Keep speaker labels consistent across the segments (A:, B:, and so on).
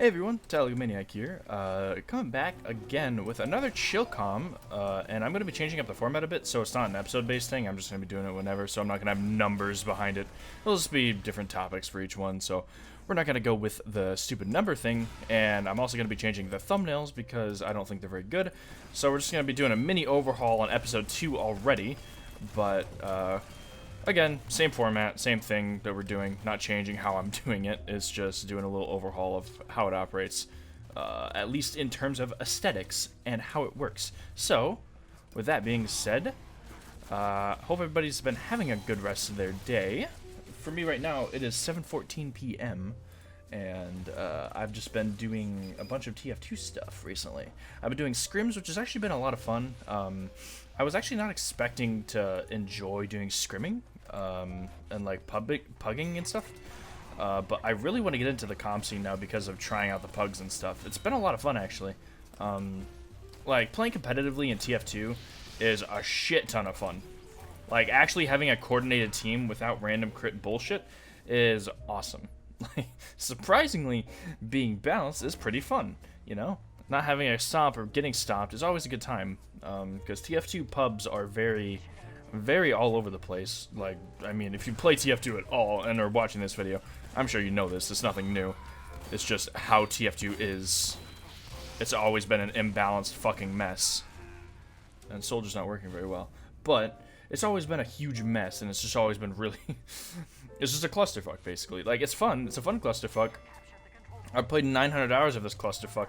A: Hey everyone, Maniac here, coming back again with another chill com, and I'm going to be changing up the format a bit, so it's not an episode-based thing. I'm just going to be doing it whenever, so I'm not going to have numbers behind it. It'll just be different topics for each one, so we're not going to go with the stupid number thing, and I'm also going to be changing the thumbnails because I don't think they're very good, so we're just going to be doing a mini overhaul on episode 2 already, but, again, same format, same thing that we're doing, not changing how I'm doing it. It's just doing a little overhaul of how it operates, at least in terms of aesthetics and how it works. So, with that being said, hope everybody's been having a good rest of their day. For me right now, it is 7:14 p.m., and I've just been doing a bunch of TF2 stuff recently. I've been doing scrims, which has actually been a lot of fun. I was actually not expecting to enjoy doing scrimming and like pugging and stuff, but I really want to get into the comp scene now because of trying out the pugs and stuff. It's been a lot of fun actually. Like playing competitively in TF2 is a shit ton of fun. Like actually having a coordinated team without random crit bullshit is awesome. Like surprisingly, being balanced is pretty fun, you know? Not having a stomp or getting stomped is always a good time, because TF2 pubs are very, very all over the place. Like, I mean, if you play TF2 at all and are watching this video, I'm sure you know this. It's nothing new. It's just how TF2 is. It's always been an imbalanced fucking mess. And Soldier's not working very well. But it's always been a huge mess, and it's just always been really... It's just a clusterfuck, basically. Like, it's fun. It's a fun clusterfuck. I've played 900 hours of this clusterfuck.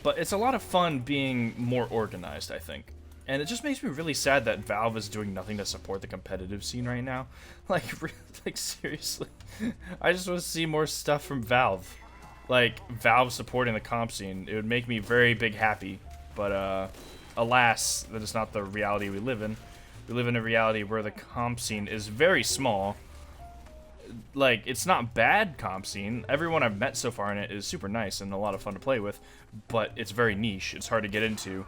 A: But it's a lot of fun being more organized, I think. And it just makes me really sad that Valve is doing nothing to support the competitive scene right now. Like, seriously. I just want to see more stuff from Valve. Like, Valve supporting the comp scene. It would make me very big happy. But, alas, that is not the reality we live in. We live in a reality where the comp scene is very small. Like, it's not bad comp scene. Everyone I've met so far in it is super nice and a lot of fun to play with, but it's very niche. It's hard to get into.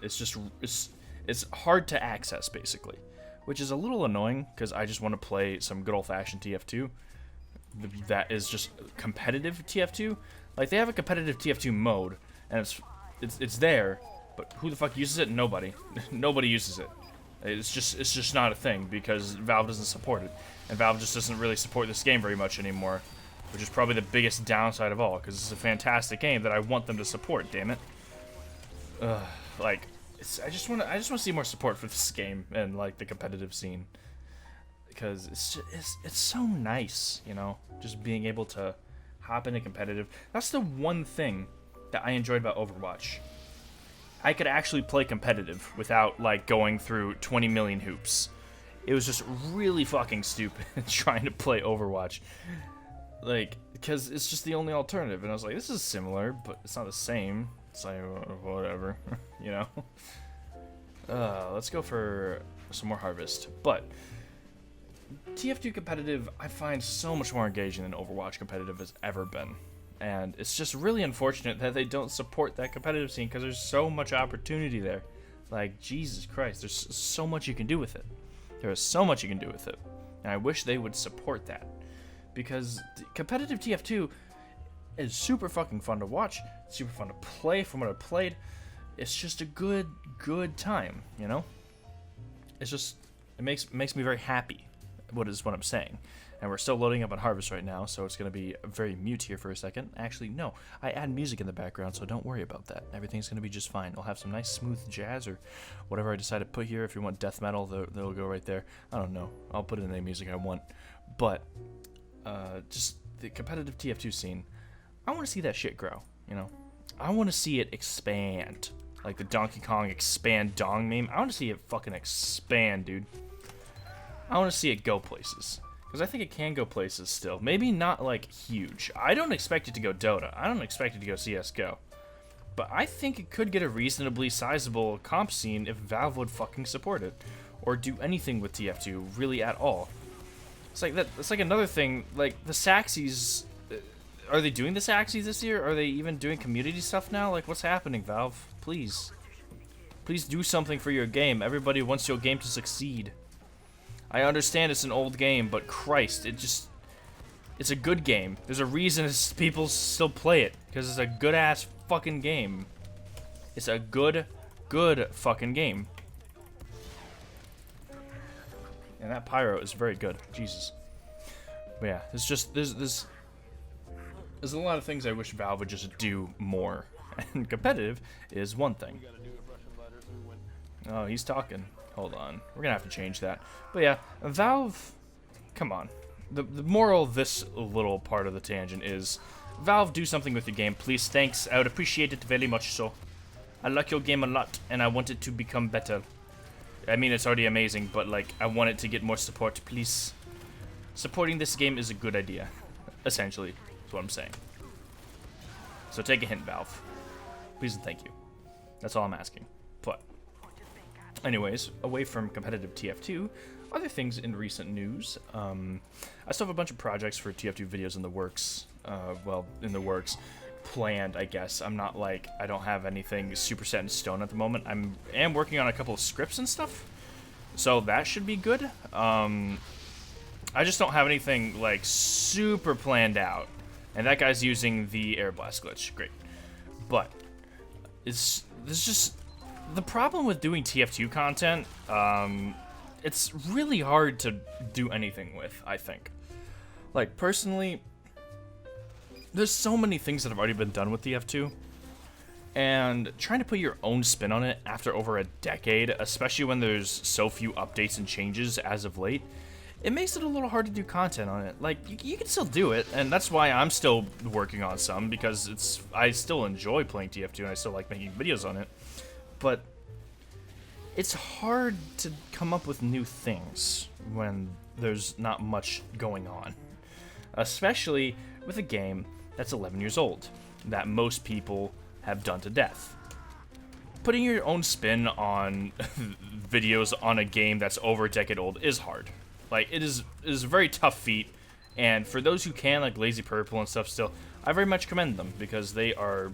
A: It's hard to access, basically, which is a little annoying because I just want to play some good old-fashioned TF2 that is just competitive TF2. Like, they have a competitive TF2 mode, and it's there, but who the fuck uses it? Nobody. Nobody uses it. It's just not a thing because Valve doesn't support it, and Valve just doesn't really support this game very much anymore, which is probably the biggest downside of all because it's a fantastic game that I want them to support. Damn it! Like, I just want to see more support for this game and like the competitive scene because it's so nice, you know, just being able to hop into competitive. That's the one thing that I enjoyed about Overwatch. I could actually play competitive without, like, going through 20 million hoops. It was just really fucking stupid trying to play Overwatch. Like, because it's just the only alternative. And I was like, this is similar, but it's not the same. It's like, whatever, you know? Let's go for some more Harvest. But TF2 competitive, I find so much more engaging than Overwatch competitive has ever been. And it's just really unfortunate that they don't support that competitive scene because there's so much opportunity there. Like, Jesus Christ, there's so much you can do with it. There is so much you can do with it. And I wish they would support that. Because competitive TF2 is super fucking fun to watch. It's super fun to play from what I've played. It's just a good time, you know? It's just, it makes me very happy, what I'm saying. And we're still loading up on Harvest right now, so it's going to be very mute here for a second. Actually, no. I add music in the background, so don't worry about that. Everything's going to be just fine. I'll have some nice smooth jazz or whatever I decide to put here. If you want death metal, they'll go right there. I don't know. I'll put in any music I want. But just the competitive TF2 scene, I want to see that shit grow, you know? I want to see it expand. Like the Donkey Kong expand dong meme. I want to see it fucking expand, dude. I want to see it go places. Because I think it can go places still. Maybe not, like, huge. I don't expect it to go Dota. I don't expect it to go CSGO. But I think it could get a reasonably sizable comp scene if Valve would fucking support it. Or do anything with TF2, really at all. It's like that. It's like another thing, like, the Saxies... Are they doing the Saxies this year? Are they even doing community stuff now? Like, what's happening, Valve? Please. Please do something for your game. Everybody wants your game to succeed. I understand it's an old game, but Christ, it's It's a good game. There's a reason people still play it, because it's a good-ass fucking game. It's a good fucking game. And that pyro is very good. Jesus. But yeah, it's just, there's a lot of things I wish Valve would just do more. And competitive is one thing. Oh, he's talking. Hold on. We're gonna have to change that. But yeah, Valve, come on. The moral of this little part of the tangent is, Valve, do something with your game, please. Thanks. I would appreciate it very much so. I like your game a lot, and I want it to become better. I mean, it's already amazing, but, like, I want it to get more support, please. Supporting this game is a good idea, essentially, is what I'm saying. So take a hint, Valve. Please and thank you. That's all I'm asking. But, anyways, away from competitive TF2, other things in recent news. I still have a bunch of projects for TF2 videos in the works. Well, in the works. Planned, I guess. I'm not like, I don't have anything super set in stone at the moment. I am working on a couple of scripts and stuff. So that should be good. I just don't have anything like super planned out. And that guy's using the air blast glitch. Great. But there's just the problem with doing TF2 content. It's really hard to do anything with, I think. Like, personally, there's so many things that have already been done with TF2, and trying to put your own spin on it after over a decade, especially when there's so few updates and changes as of late, it makes it a little hard to do content on it. Like, you can still do it, and that's why I'm still working on some, because I still enjoy playing TF2, and I still like making videos on it, but it's hard to come up with new things when there's not much going on. Especially with a game that's 11 years old, that most people have done to death. Putting your own spin on videos on a game that's over a decade old is hard. Like, it is a very tough feat, and for those who can, like Lazy Purple and stuff still, I very much commend them, because they are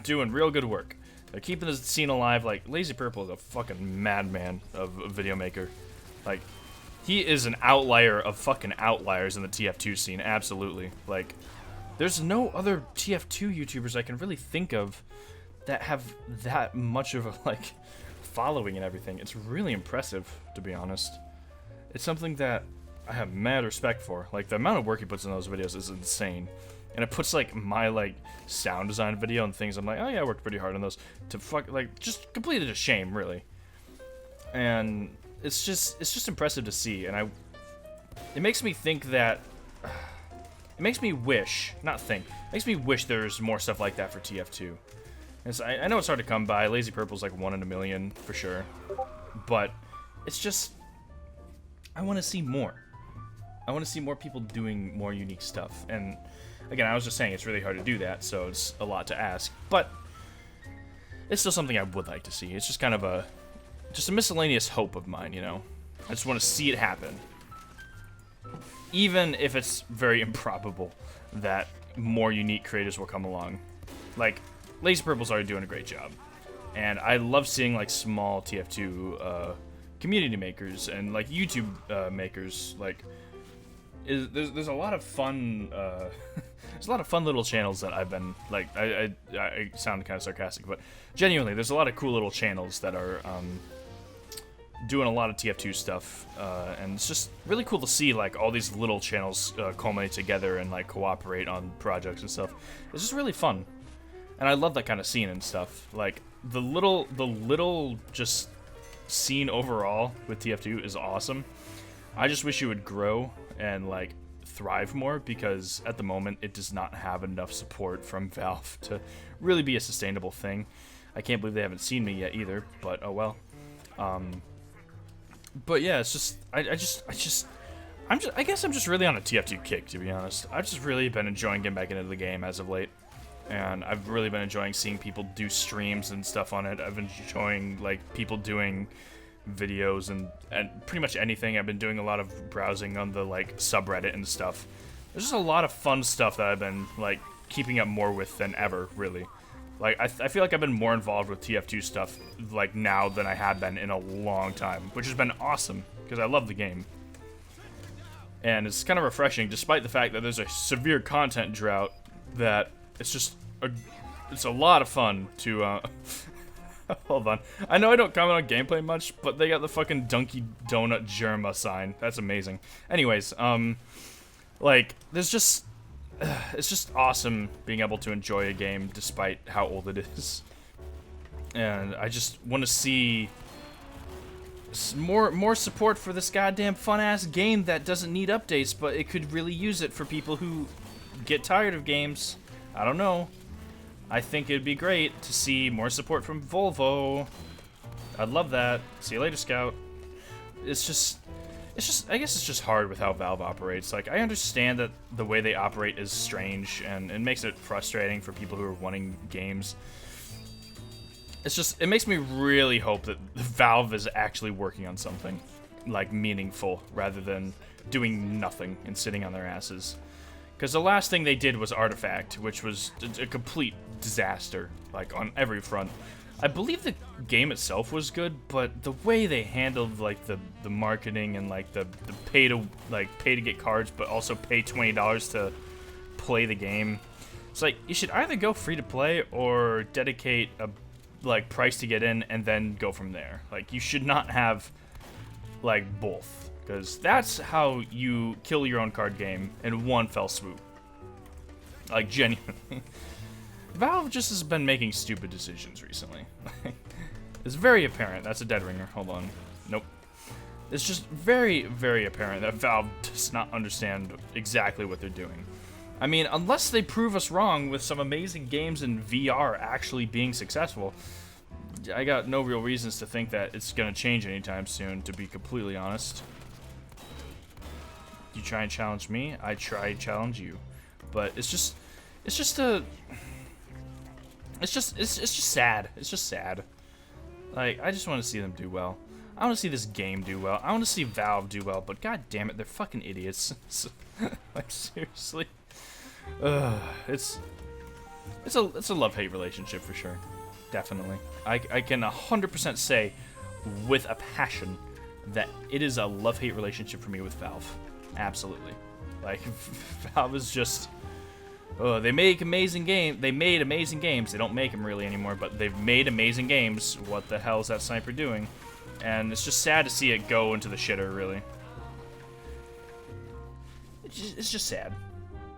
A: doing real good work. They're keeping the scene alive. Like, Lazy Purple is a fucking madman of a video maker. Like, he is an outlier of fucking outliers in the TF2 scene, absolutely. Like, there's no other TF2 YouTubers I can really think of that have that much of a, like, following and everything. It's really impressive, to be honest. It's something that I have mad respect for. Like, the amount of work he puts in those videos is insane. And it puts, like, my, like, sound design video and things, I'm like, oh yeah, I worked pretty hard on those, to like, just completely to shame, really. And it's just impressive to see, and it makes me think that, it makes me wish, not think, it makes me wish there's more stuff like that for TF2. And I know it's hard to come by, Lazy Purple's like 1 in a million, for sure, but it's just, I want to see more. I want to see more people doing more unique stuff, and again, I was just saying it's really hard to do that, so it's a lot to ask, but it's still something I would like to see. It's just kind of just a miscellaneous hope of mine, you know? I just want to see it happen. Even if it's very improbable that more unique creators will come along. Like, Lazy Purple's already doing a great job. And I love seeing, like, small TF2 community makers and, like, YouTube makers, like, there's a lot of fun, there's a lot of fun little channels that I've been, like, I sound kind of sarcastic, but genuinely, there's a lot of cool little channels that are, doing a lot of TF2 stuff, and it's just really cool to see, like, all these little channels culminate together and, like, cooperate on projects and stuff. It's just really fun, and I love that kind of scene and stuff. Like, the little just scene overall with TF2 is awesome. I just wish it would grow and, like, thrive more, because at the moment it does not have enough support from Valve to really be a sustainable thing. I can't believe they haven't seen me yet either, but oh well. But yeah, it's just I guess I'm just really on a TF2 kick, to be honest. I've just really been enjoying getting back into the game as of late, and I've really been enjoying seeing people do streams and stuff on it. I've been enjoying, like, people doing videos and pretty much anything. I've been doing a lot of browsing on the, like, subreddit and stuff. There's just a lot of fun stuff that I've been, like, keeping up more with than ever, really. Like, I feel like I've been more involved with TF2 stuff, like, now than I have been in a long time, which has been awesome, because I love the game. And it's kind of refreshing, despite the fact that there's a severe content drought, that it's a lot of fun to, hold on. I know I don't comment on gameplay much, but they got the fucking Dunkin' Donut Germa sign. That's amazing. Anyways, like, there's just, it's just awesome being able to enjoy a game despite how old it is. And I just want to see more support for this goddamn fun-ass game that doesn't need updates, but it could really use it for people who get tired of games. I don't know. I think it'd be great to see more support from Volvo. I'd love that. See you later, Scout. I guess it's just hard with how Valve operates. Like, I understand that the way they operate is strange, and it makes it frustrating for people who are wanting games. It makes me really hope that Valve is actually working on something, like, meaningful, rather than doing nothing and sitting on their asses. Because the last thing they did was Artifact, which was a complete disaster, like, on every front. I believe the game itself was good, but the way they handled, like, the marketing and, like, the pay to get cards, but also pay $20 to play the game. It's like, you should either go free to play or dedicate a like price to get in and then go from there. Like, you should not have like both, because that's how you kill your own card game in one fell swoop. Like, genuinely. Valve just has been making stupid decisions recently. It's very apparent. That's a dead ringer. Hold on. Nope. It's just very, very apparent that Valve does not understand exactly what they're doing. I mean, unless they prove us wrong with some amazing games in VR actually being successful, I got no real reasons to think that it's going to change anytime soon, to be completely honest. You try and challenge me, I try and challenge you. But it's just sad. It's just sad. Like, I just want to see them do well. I want to see this game do well. I want to see Valve do well, but god damn it, they're fucking idiots. Like, seriously. It's a love-hate relationship for sure. Definitely. I can 100% say with a passion that it is a love-hate relationship for me with Valve. Absolutely. Like, Valve is just... they make amazing games. They made amazing games. They don't make them really anymore, but they've made amazing games. What the hell is that sniper doing? And it's just sad to see it go into the shitter, really. It's just sad.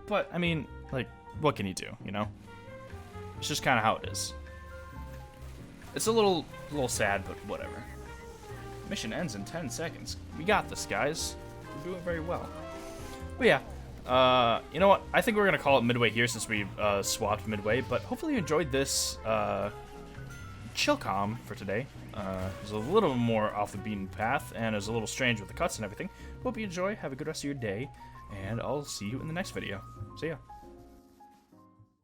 A: But, I mean, like, what can you do, you know? It's just kind of how it is. It's a little sad, but whatever. Mission ends in 10 seconds. We got this, guys. We're doing very well. But yeah, you know what? I think we're going to call it midway here since we swapped midway, but hopefully you enjoyed this chill calm for today. It was a little more off the beaten path, and it was a little strange with the cuts and everything. Hope you enjoy. Have a good rest of your day, and I'll see you in the next video. See ya.